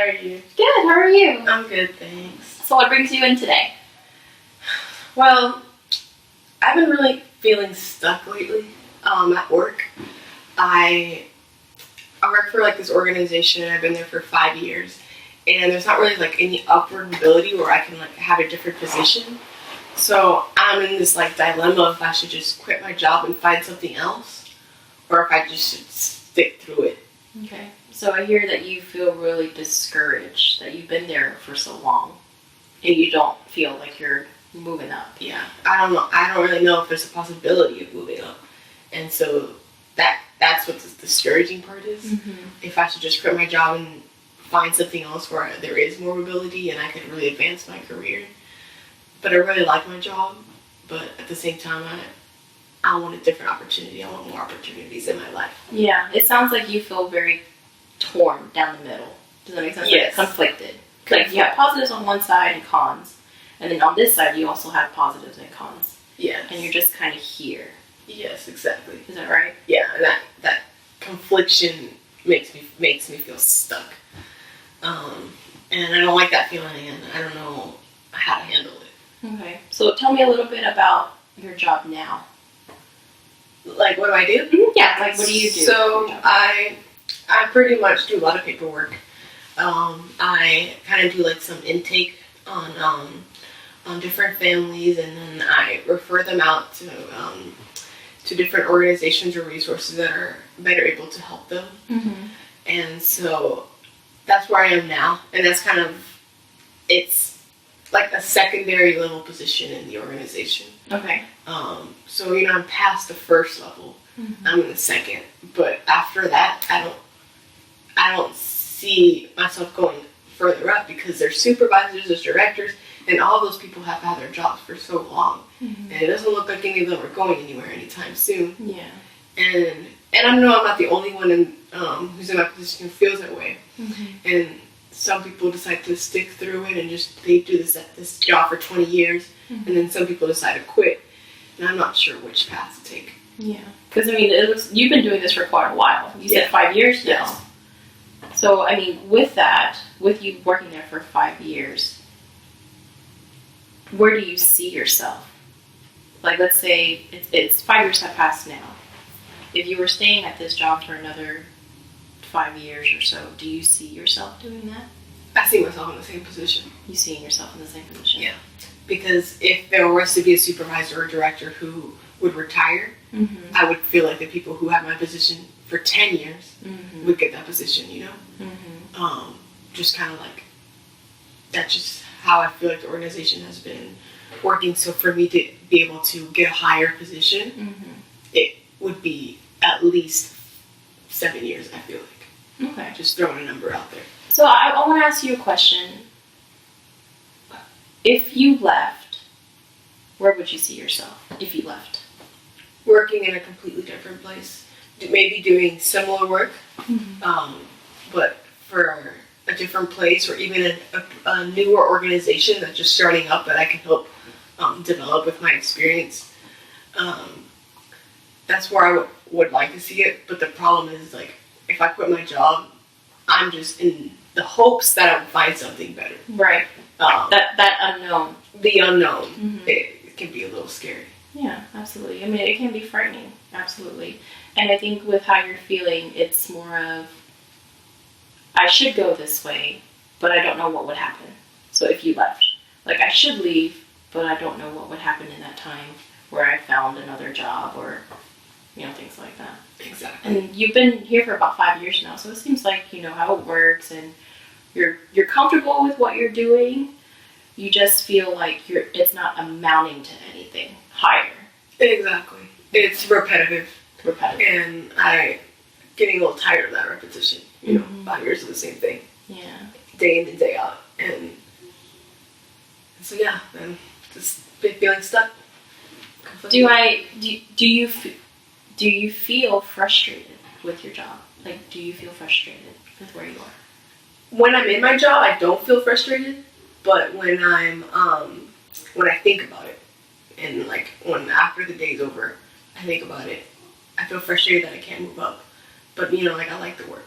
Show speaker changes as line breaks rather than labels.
are you?
Good, how are you?
I'm good, thanks.
So what brings you in today?
Well, I've been really feeling stuck lately at work. I work for like this organization. I've been there for 5 years, and there's not really like any upward mobility where I can like have a different position. So I'm in this like dilemma if I should just quit my job and find something else, or if I just should stick through it.
Okay. So I hear that you feel really discouraged, that you've been there for so long, and you don't feel like you're moving up.
Yeah, I don't know. I don't really know if there's a possibility of moving up, and so that's what the discouraging part is.
Mm-hmm.
If I should just quit my job and find something else where there is more mobility and I can really advance my career. But I really like my job, but at the same time, I want a different opportunity. I want more opportunities in my life.
Yeah, it sounds like you feel very torn down the middle. Does that make sense?
Yes.
Like conflicted. Like you have positives on one side and cons, and then on this side you also have positives and cons.
Yes.
And you're just kind of here.
Yes, exactly.
Is that right?
Yeah, and that confliction makes me feel stuck. And I don't like that feeling, and I don't know how to handle it.
Okay. So tell me a little bit about your job now.
Like, what do I do?
Yeah, like what do you do?
So I pretty much do a lot of paperwork. I kind of do like some intake on different families, and then I refer them out to different organizations or resources that are better able to help them.
Mm-hmm.
And so that's where I am now, and that's kind of, it's like a secondary level position in the organization.
Okay.
So I'm past the first level.
Mm-hmm.
I'm in the second, but after that, I don't see myself going further up because there's supervisors, there's directors, and all those people have had their jobs for so long,
Mm-hmm.
and it doesn't look like any of them are going anywhere anytime soon.
Yeah.
And I know I'm not the only one who's in my position who feels that way.
Mm-hmm.
And some people decide to stick through it and just they do this job for 20 years,
Mm-hmm.
and then some people decide to quit. And I'm not sure which path to take.
Yeah. Because I mean, you've been doing this for quite a while. You said 5 years now.
Yes.
So I mean, with you working there for 5 years, where do you see yourself? Like, let's say it's 5 years have passed now. If you were staying at this job for another 5 years or so, do you see yourself doing that?
I see myself in the same position.
You seeing yourself in the same position?
Yeah. Because if there was to be a supervisor or director who would retire,
Mm-hmm.
I would feel like the people who had my position for 10 years
Mm-hmm.
would get that position,
Mm-hmm.
Just kind of like, that's just how I feel like the organization has been working. So for me to be able to get a higher position,
Mm-hmm.
it would be at least 7 years, I feel like.
Okay.
Just throwing a number out there.
So I want to ask you a question. If you left, where would you see yourself if you left?
Working in a completely different place. Maybe doing similar work,
Mm-hmm.
but for a different place, or even a newer organization that's just starting up that I can help develop with my experience. That's where I would like to see it, but the problem is, like, if I quit my job, I'm just in the hopes that I would find something better.
Right. That unknown.
The unknown,
Mm-hmm.
it can be a little scary.
Yeah, absolutely. I mean, it can be frightening. Absolutely. And I think with how you're feeling, it's more of, I should go this way, but I don't know what would happen. So if you left, like, I should leave, but I don't know what would happen in that time where I found another job or, things like that.
Exactly.
And you've been here for about 5 years now, so it seems like you know how it works and you're comfortable with what you're doing. You just feel like it's not amounting to anything higher.
Exactly. It's repetitive.
Repetitive.
And I getting a little tired of that repetition.
Mhm.
5 years of the same thing,
Yeah.
day in and day out, and so yeah, then just been feeling stuck.
Do you feel frustrated with your job? Like, do you feel frustrated with where you are?
When I'm in my job, I don't feel frustrated, but when when I think about it, and like when after the day's over, I think about it, I feel frustrated that I can't move up. But I like the work.